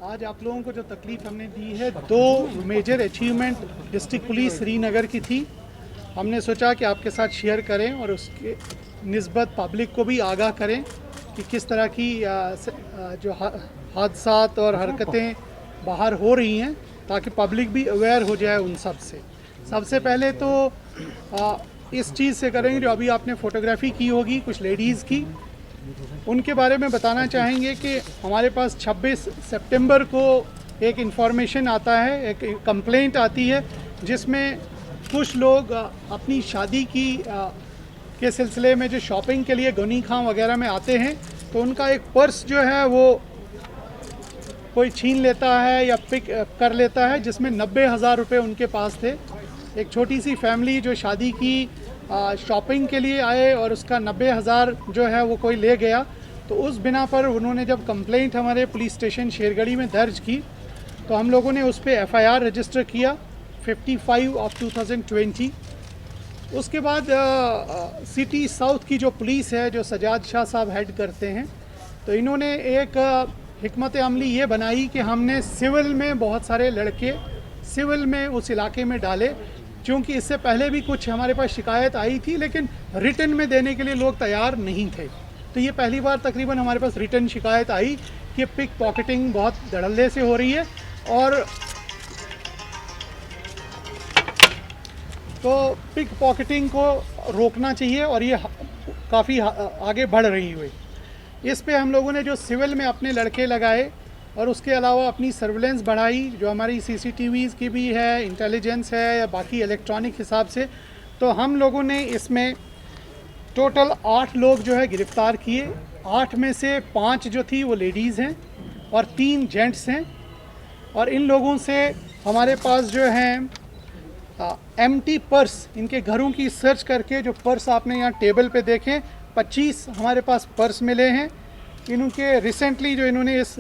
आज आप लोगों को जो तकलीफ हमने दी है, दो major achievement district police Srinagar की थी। हमने सोचा कि आपके साथ शेयर करें और उसके निस्बत पब्लिक को भी आगाह करें कि किस तरह की जो हादसात और हरकतें बाहर हो रही हैं, ताकि पब्लिक भी अवेयर हो जाए उन सब से। सबसे पहले तो इस चीज़ से करेंगे, जो अभी आपने फ़ोटोग्राफी की होगी कुछ लेडीज़ की, उनके बारे में बताना चाहेंगे कि हमारे पास 26 सितंबर को एक इन्फॉर्मेशन आता है, एक कंप्लेंट आती है, जिसमें कुछ लोग अपनी शादी की के सिलसिले में जो शॉपिंग के लिए गनी खां वगैरह में आते हैं, तो उनका एक पर्स जो है वो कोई छीन लेता है या पिक कर लेता है, जिसमें 90,000 रुपये उनके पास थे। एक छोटी सी फैमिली जो शादी की शॉपिंग के लिए आए और उसका 90,000 जो है वो कोई ले गया। तो उस बिना पर उन्होंने जब कंप्लेंट हमारे पुलिस स्टेशन शेरगढ़ी में दर्ज की, तो हम लोगों ने उस पर FIR रजिस्टर किया 55/2020। उसके बाद सिटी साउथ की जो पुलिस है, जो सजाद शाह साहब हेड करते हैं, तो इन्होंने एक हिकमत अमली ये बनाई कि हमने सिविल में बहुत सारे लड़के सिविल में उस इलाके में डाले, क्योंकि इससे पहले भी कुछ हमारे पास शिकायत आई थी, लेकिन रिटर्न में देने के लिए लोग तैयार नहीं थे। तो ये पहली बार तकरीबन हमारे पास रिटर्न शिकायत आई कि पिक पॉकेटिंग बहुत धड़ल्ले से हो रही है, और तो पिक पॉकेटिंग को रोकना चाहिए, और ये काफ़ी आगे बढ़ रही हुई। इस पे हम लोगों ने जो सिविल में अपने लड़के लगाए और उसके अलावा अपनी सर्विलेंस बढ़ाई, जो हमारी CCTVs की भी है, इंटेलिजेंस है या बाकी इलेक्ट्रॉनिक हिसाब से, तो हम लोगों ने इसमें टोटल 8 लोग जो है गिरफ़्तार किए। 8 में से 5 जो थी वो लेडीज़ हैं और 3 जेंट्स हैं। और इन लोगों से हमारे पास जो हैं एम्प्टी पर्स, इनके घरों की सर्च करके, जो पर्स आपने यहाँ टेबल पे देखें, 25 हमारे पास पर्स मिले हैं। इनके रिसेंटली जो इन्होंने इस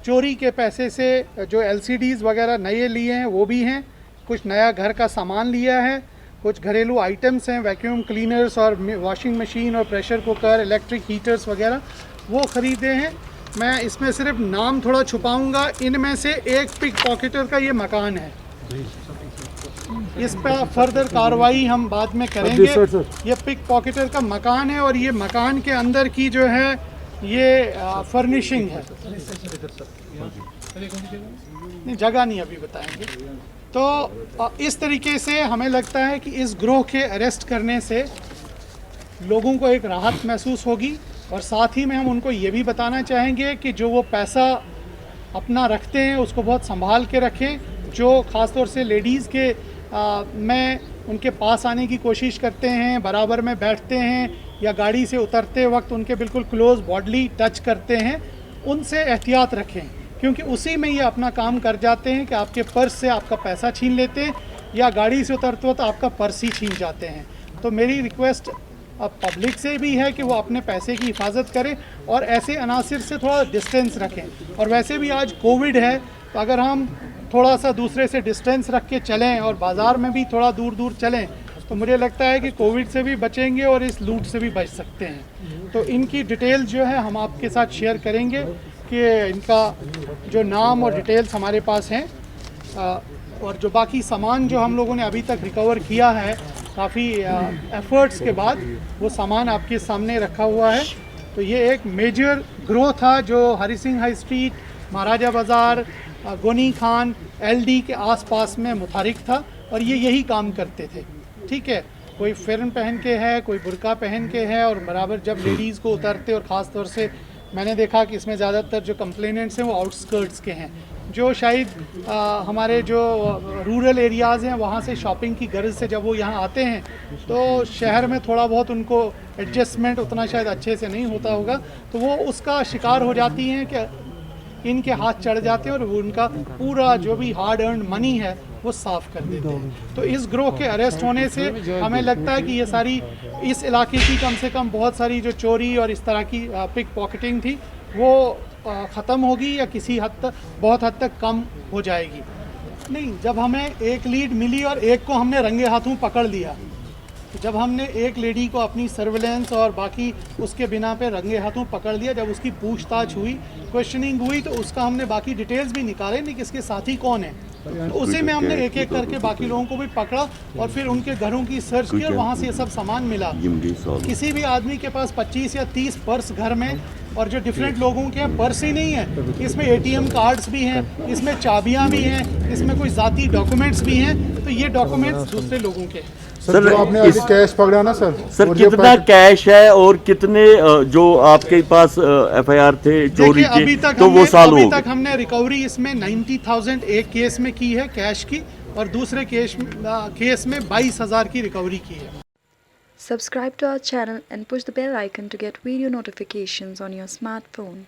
चोरी के पैसे से जो LCDs वगैरह नए लिए हैं वो भी हैं, कुछ नया घर का सामान लिया है, कुछ घरेलू आइटम्स हैं, वैक्यूम क्लीनर्स और वॉशिंग मशीन और प्रेशर कुकर, इलेक्ट्रिक हीटर्स वगैरह वो ख़रीदे हैं। मैं इसमें सिर्फ नाम थोड़ा छुपाऊंगा। इनमें से एक पिक पॉकेटर का ये मकान है, इस पर फर्दर कार्रवाई हम बाद में करेंगे। ये पिक पॉकेटर का मकान है, और ये मकान के अंदर की जो है ये फर्निशिंग है, नहीं जगह नहीं अभी बताएंगे। तो इस तरीके से हमें लगता है कि इस ग्रोह के अरेस्ट करने से लोगों को एक राहत महसूस होगी, और साथ ही में हम उनको ये भी बताना चाहेंगे कि जो वो पैसा अपना रखते हैं उसको बहुत संभाल के रखें। जो ख़ासतौर से लेडीज़ के में उनके पास आने की कोशिश करते हैं, बराबर में बैठते हैं या गाड़ी से उतरते वक्त उनके बिल्कुल क्लोज बॉडली टच करते हैं, उनसे एहतियात रखें, क्योंकि उसी में ये अपना काम कर जाते हैं कि आपके पर्स से आपका पैसा छीन लेते हैं या गाड़ी से उतरते वक्त आपका पर्स ही छीन जाते हैं। तो मेरी रिक्वेस्ट अब पब्लिक से भी है कि वो अपने पैसे की हिफाजत करें और ऐसे अनासिर से थोड़ा डिस्टेंस रखें। और वैसे भी आज कोविड है, तो अगर हम थोड़ा सा दूसरे से डिस्टेंस रख के चलें और बाज़ार में भी थोड़ा दूर दूर चलें, तो मुझे लगता है कि कोविड से भी बचेंगे और इस लूट से भी बच सकते हैं। तो इनकी डिटेल्स जो है हम आपके साथ शेयर करेंगे कि इनका जो नाम और डिटेल्स हमारे पास हैं, और जो बाकी सामान जो हम लोगों ने अभी तक रिकवर किया है काफ़ी एफ़र्ट्स के बाद, वो सामान आपके सामने रखा हुआ है। तो ये एक मेजर ग्रोथ था जो हरी सिंह हाई स्ट्रीट, महाराजा बाज़ार, गोनी खान, LD के आसपास में मुतारिक था, और ये यही काम करते थे। ठीक है, कोई फ़िरन पहन के है, कोई बुर्का पहन के है, और बराबर जब लेडीज़ को उतरते, और ख़ास तौर से मैंने देखा कि इसमें ज़्यादातर जो कंप्लेनेंट्स हैं वो आउटस्कर्ट्स के हैं, जो शायद हमारे जो रूरल एरियाज़ हैं वहाँ से शॉपिंग की गर्ज से जब वो यहाँ आते हैं, तो शहर में थोड़ा बहुत उनको एडजस्टमेंट उतना शायद अच्छे से नहीं होता होगा, तो वो उसका शिकार हो जाती हैं कि इनके हाथ चढ़ जाते हैं और वो उनका पूरा जो भी हार्ड अर्न मनी है वो साफ़ कर देते हैं। तो इस ग्रोह के अरेस्ट होने से हमें लगता है कि ये सारी इस इलाके की कम से कम बहुत सारी जो चोरी और इस तरह की पिक पॉकेटिंग थी वो ख़त्म होगी, या किसी हद तक बहुत हद तक कम हो जाएगी। नहीं, जब हमें एक लीड मिली और एक को हमने रंगे हाथों पकड़ लिया, जब हमने एक लेडी को अपनी सर्विलेंस और बाकी उसके बिना पे रंगे हाथों पकड़ लिया, जब उसकी पूछताछ हुई, क्वेश्चनिंग हुई, तो उसका हमने बाकी डिटेल्स भी निकाले नहीं कि इसके साथी कौन है। तो उसी में हमने एक एक करके बाकी लोगों को भी पकड़ा और फिर उनके घरों की सर्च की और वहाँ से ये सब सामान मिला। किसी भी आदमी के पास 25 या 30 पर्स घर में, और जो डिफरेंट लोगों के हैं पर्स ही नहीं है, इसमें ATM कार्ड्स भी हैं, इसमें चाबियां भी हैं, इसमें कोई ज़ाती डॉक्यूमेंट्स भी हैं। तो ये डॉक्यूमेंट्स दूसरे लोगों के हैं। सर जो आपने अभी कैश पकड़ा ना सर, सर और ये कितना कैश है और कितने जो आपके पास FIR थे चोरी देखिए, अभी के, तक तो वो साल हो अभी गए। तक हमने रिकवरी इसमें 90,000 एक केस में की है कैश की, और दूसरे केस में 22,000 की रिकवरी की है। Subscribe to our channel and push the bell icon to get video notifications on your smartphone.